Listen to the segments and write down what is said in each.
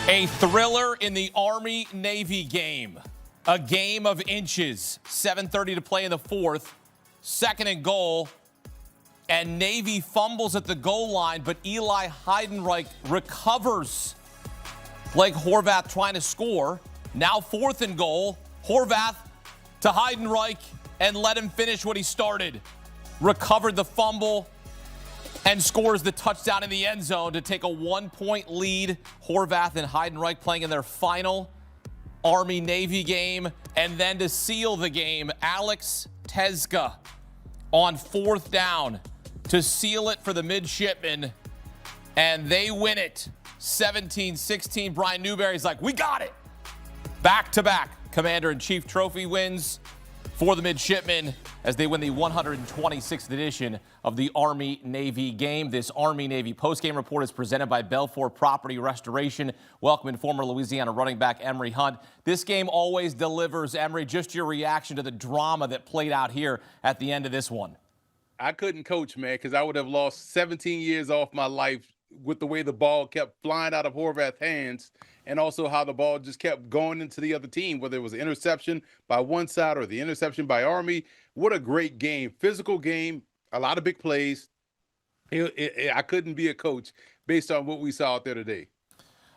A thriller in the Army-Navy game. A game of inches. 7:30 to play in the fourth. Second and goal. And Navy fumbles at the goal line, but Eli Heidenreich recovers. Blake Horvath trying to score. Now fourth and goal. Horvath to Heidenreich and let him finish what he started. Recovered the fumble and scores the touchdown in the end zone to take a 1-point lead. Horvath and Heidenreich playing in their final Army-Navy game. And then to seal the game, Alex Tezca on fourth down to seal it for the midshipmen. And they win it 17-16. Brian Newberry's like, we got it. Back-to-back Commander-in-Chief trophy wins for the midshipmen as they win the 126th edition of the Army-Navy game. This Army-Navy postgame report is presented by Belfour Property Restoration. Welcome in former Louisiana running back Emory Hunt. This game always delivers. Emory, just your reaction to the drama that played out here at the end of this one. I couldn't coach, man, because I would have lost 17 years off my life with the way the ball kept flying out of Horvath's hands, and also how the ball just kept going into the other team, whether it was an interception by one side or the interception by Army. What a great game. Physical game, a lot of big plays. I couldn't be a coach based on what we saw out there today.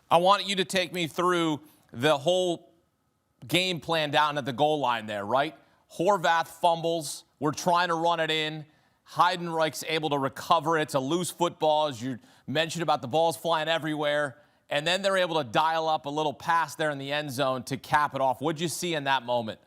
I want you to take me through the whole game plan down at the goal line there, right? Horvath fumbles. We're trying to run it in. Heidenreich's able to recover it. It's a loose football, as you mentioned about the balls flying everywhere. And then they're able to dial up a little pass there in the end zone to cap it off. What'd you see in that moment?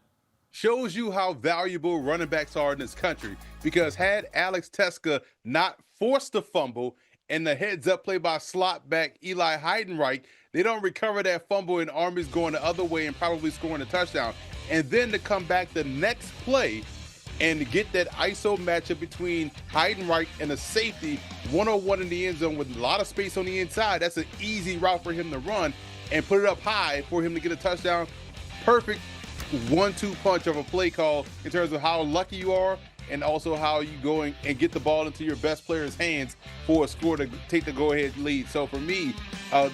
Shows you how valuable running backs are in this country, because had Alex Tezca not forced the fumble and the heads-up play by slot back Eli Heidenreich, they don't recover that fumble and Army's going the other way and probably scoring a touchdown. And then to come back the next play and to get that ISO matchup between Heidenreich and a safety, 1-on-1 in the end zone with a lot of space on the inside, that's an easy route for him to run and put it up high for him to get a touchdown. Perfect 1-2 punch of a play call in terms of how lucky you are and also how you go and get the ball into your best player's hands for a score to take the go-ahead lead. So for me,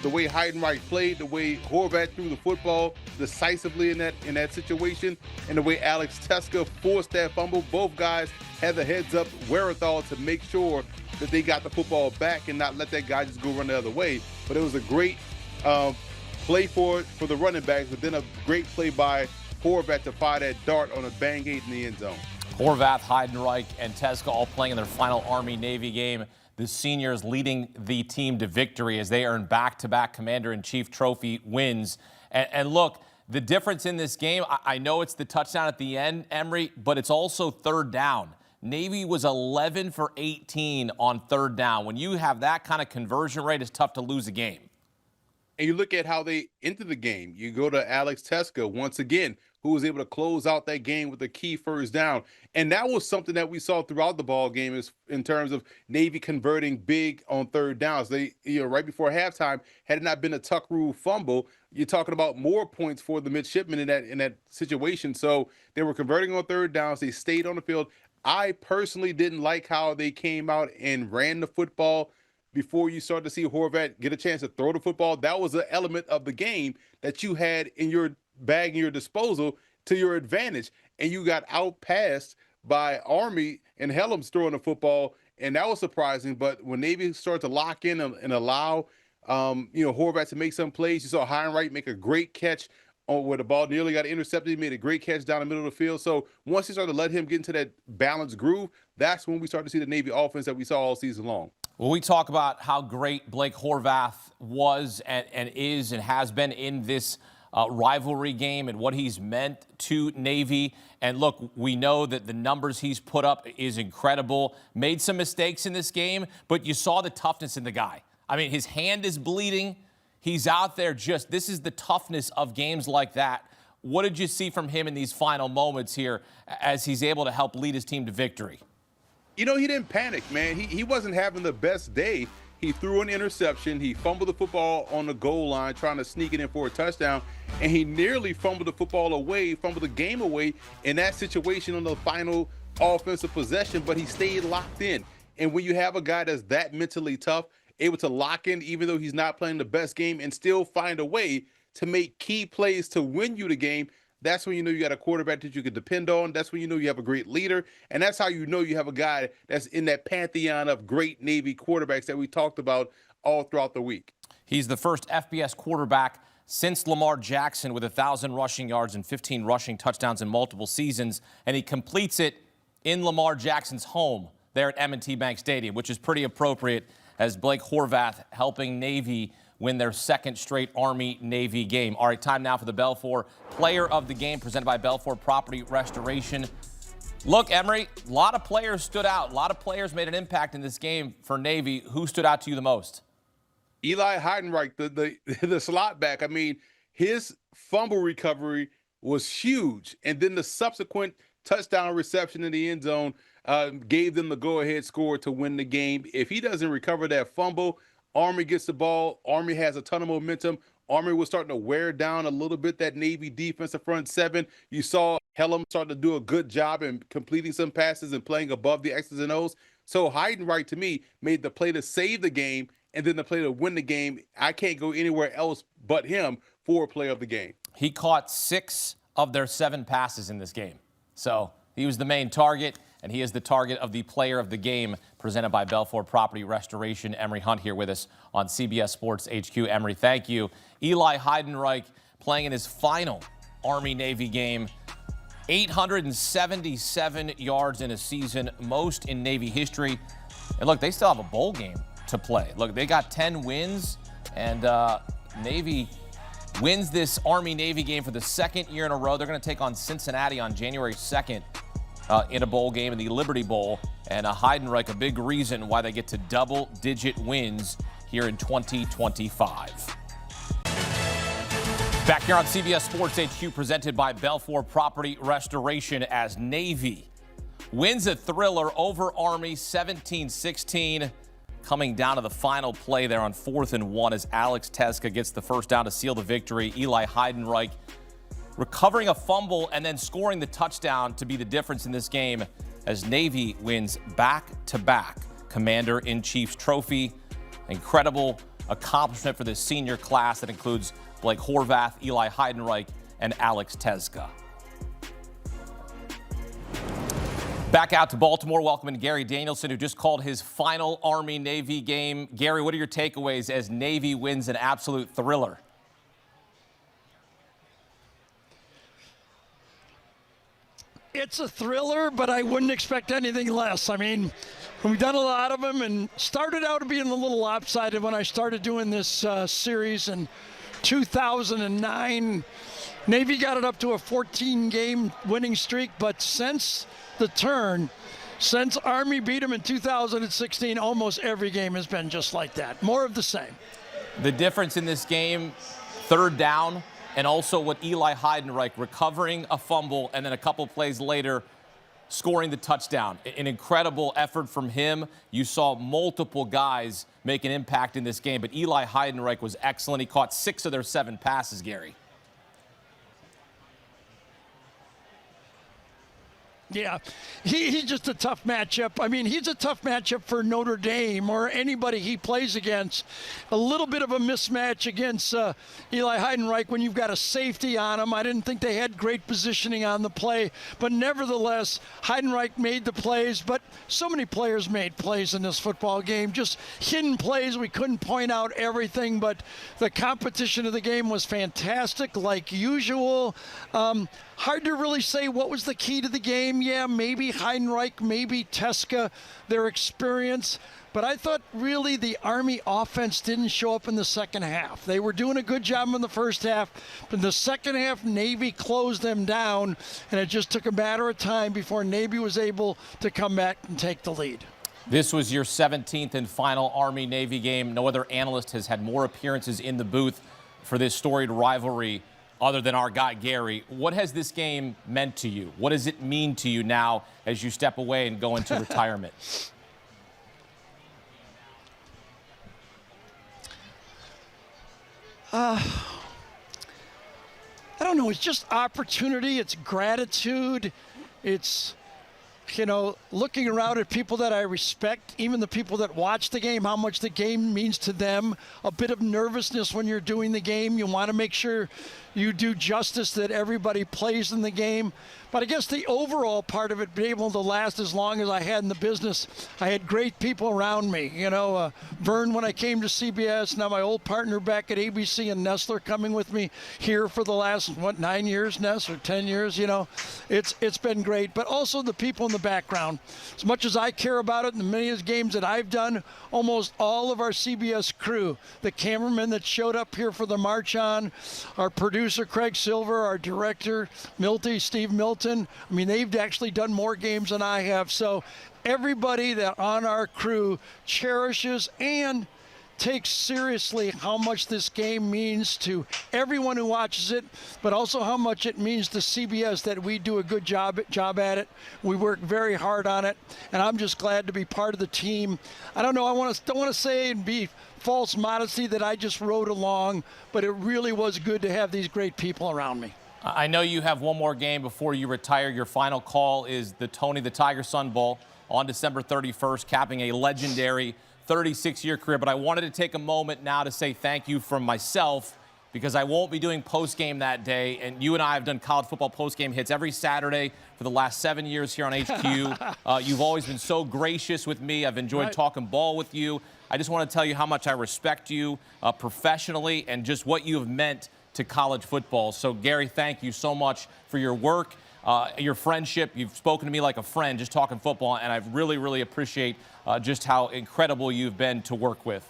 the way Heidenreich played, the way Horvath threw the football decisively in that situation, and the way Alex Tezca forced that fumble, both guys had the heads-up wherewithal to make sure that they got the football back and not let that guy just go run the other way. But it was a great play for the running backs, but then a great play by Horvath to fire that dart on a bang eight in the end zone. Horvath, Heidenreich, and Tezca all playing in their final Army-Navy game. The seniors leading the team to victory as they earn back-to-back Commander-in-Chief trophy wins. And look, the difference in this game, I know it's the touchdown at the end, Emory, but it's also third down. Navy was 11 for 18 on third down. When you have that kind of conversion rate, it's tough to lose a game. And you look at how they entered the game. You go to Alex Tezca once again, who was able to close out that game with a key first down. And that was something that we saw throughout the ball game is in terms of Navy converting big on third downs. They, right before halftime, had it not been a tuck rule fumble, you're talking about more points for the midshipmen in that situation. So they were converting on third downs. They stayed on the field. I personally didn't like how they came out and ran the football before you start to see Horvath get a chance to throw the football. That was an element of the game that you had in your bag, in your disposal, to your advantage. And you got outpassed by Army and Helms throwing the football, and that was surprising. But when Navy started to lock in and allow Horvath to make some plays, you saw Heidenreich make a great catch where the ball nearly got intercepted. He made a great catch down the middle of the field. So once he started to let him get into that balanced groove, that's when we started to see the Navy offense that we saw all season long. Well, we talk about how great Blake Horvath was and is and has been in this rivalry game and what he's meant to Navy. And look, we know that the numbers he's put up is incredible. Made some mistakes in this game, but you saw the toughness in the guy. I mean, his hand is bleeding. He's out there this is the toughness of games like that. What did you see from him in these final moments here as he's able to help lead his team to victory? He didn't panic, man. He wasn't having the best day. He threw an interception. He fumbled the football on the goal line, trying to sneak it in for a touchdown. And he nearly fumbled the football away, fumbled the game away in that situation on the final offensive possession, but he stayed locked in. And when you have a guy that's that mentally tough, able to lock in even though he's not playing the best game and still find a way to make key plays to win you the game. That's when you know you got a quarterback that you can depend on. That's when you know you have a great leader. And that's how you know you have a guy that's in that pantheon of great Navy quarterbacks that we talked about all throughout the week. He's the first FBS quarterback since Lamar Jackson with 1,000 rushing yards and 15 rushing touchdowns in multiple seasons. And he completes it in Lamar Jackson's home there at M&T Bank Stadium, which is pretty appropriate as Blake Horvath helping Navy win their second straight Army-Navy game. All right, time now for the Belfour Player of the Game presented by Belfour Property Restoration. Look, Emory, a lot of players stood out. A lot of players made an impact in this game for Navy. Who stood out to you the most? Eli Heidenreich, the slot back. I mean, his fumble recovery was huge. And then the subsequent touchdown reception in the end zone gave them the go-ahead score to win the game. If he doesn't recover that fumble, Army gets the ball. Army has a ton of momentum. Army was starting to wear down a little bit that Navy defensive front seven. You saw Hellam starting to do a good job in completing some passes and playing above the X's and O's. So Heidenreich, to me, made the play to save the game and then the play to win the game. I can't go anywhere else but him for play of the game. He caught 6 of their 7 passes in this game. So he was the main target, and he is the target of the Player of the Game presented by Belfour Property Restoration. Emory Hunt here with us on CBS Sports HQ. Emory, thank you. Eli Heidenreich playing in his final Army-Navy game. 877 yards in a season, most in Navy history. And look, they still have a bowl game to play. Look, they got 10 wins, and Navy wins this Army-Navy game for the second year in a row. They're going to take on Cincinnati on January 2nd in a bowl game, in the Liberty Bowl. And Heidenreich, a big reason why they get to double-digit wins here in 2025. Back here on CBS Sports HQ, presented by Belfour Property Restoration, as Navy wins a thriller over Army 17-16. Coming down to the final play there on 4th and 1 as Alex Teska gets the first down to seal the victory. Eli Heidenreich recovering a fumble and then scoring the touchdown to be the difference in this game as Navy wins back-to-back Commander-in-Chief's trophy. Incredible accomplishment for this senior class that includes Blake Horvath, Eli Heidenreich, and Alex Teska. Back out to Baltimore, welcoming Gary Danielson, who just called his final Army-Navy game. Gary, what are your takeaways as Navy wins an absolute thriller? It's a thriller, but I wouldn't expect anything less. I mean, we've done a lot of them and started out being a little lopsided when I started doing this series in 2009. Navy got it up to a 14-game winning streak, but since the turn, since Army beat them in 2016, almost every game has been just like that. More of the same. The difference in this game, third down, and also what Eli Heidenreich recovering a fumble and then a couple plays later scoring the touchdown. An incredible effort from him. You saw multiple guys make an impact in this game, but Eli Heidenreich was excellent. He caught 6 of their 7 passes, Gary. Yeah, he's just a tough matchup. I mean, he's a tough matchup for Notre Dame or anybody he plays against. A little bit of a mismatch against Eli Heidenreich when you've got a safety on him. I didn't think they had great positioning on the play, but nevertheless, Heidenreich made the plays. But so many players made plays in this football game, just hidden plays. We couldn't point out everything, but the competition of the game was fantastic, like usual. Hard to really say what was the key to the game. Yeah, maybe Heidenreich, maybe Teska, their experience. But I thought really the Army offense didn't show up in the second half. They were doing a good job in the first half, but in the second half, Navy closed them down, and it just took a matter of time before Navy was able to come back and take the lead. This was your 17th and final Army-Navy game. No other analyst has had more appearances in the booth for this storied rivalry other than our guy, Gary. What has this game meant to you? What does it mean to you now as you step away and go into retirement? I don't know. It's just opportunity. It's gratitude. It's looking around at people that I respect, even the people that watch the game, how much the game means to them, a bit of nervousness when you're doing the game. You want to make sure you do justice that everybody plays in the game. But I guess the overall part of it, being able to last as long as I had in the business, I had great people around me. Vern when I came to CBS, now my old partner back at ABC and Nestler coming with me here for the last, 9 years, Ness, or 10 years, It's been great. But also the people in the background. As much as I care about it, and the many games that I've done, almost all of our CBS crew, the cameraman that showed up here for the March On, our producer Craig Silver, our director Steve Milton, they've actually done more games than I have. So everybody that on our crew cherishes and takes seriously how much this game means to everyone who watches it, but also how much it means to CBS that we do a good job at it. We work very hard on it, and I'm just glad to be part of the team. I don't know, don't want to say and be false modesty that I just rode along, but it really was good to have these great people around me. I know you have one more game before you retire. Your final call is the Tony the Tiger Sun Bowl on December 31st, capping a legendary 36-year career. But I wanted to take a moment now to say thank you from myself, because I won't be doing postgame that day. And you and I have done college football postgame hits every Saturday for the last 7 years here on HQ. You've always been so gracious with me. I've enjoyed talking ball with you. I just want to tell you how much I respect you professionally and just what you have meant to college football. So, Gary, thank you so much for your work, your friendship. You've spoken to me like a friend just talking football, and I really, really appreciate just how incredible you've been to work with.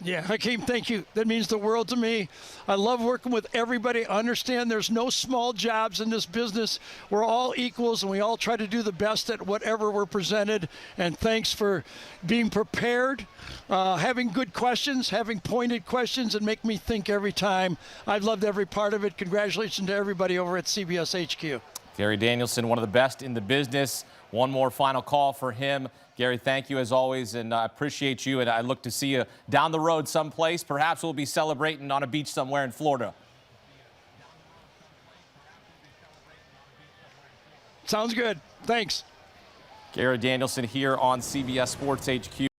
Yeah, Hakeem, thank you. That means the world to me. I love working with everybody. I understand there's no small jobs in this business. We're all equals, and we all try to do the best at whatever we're presented. And thanks for being prepared, having good questions, having pointed questions, and make me think every time. I've loved every part of it. Congratulations to everybody over at CBS HQ. Gary Danielson, one of the best in the business. One more final call for him. Gary, thank you as always, and I appreciate you, and I look to see you down the road someplace. Perhaps we'll be celebrating on a beach somewhere in Florida. Sounds good. Thanks. Gary Danielson here on CBS Sports HQ.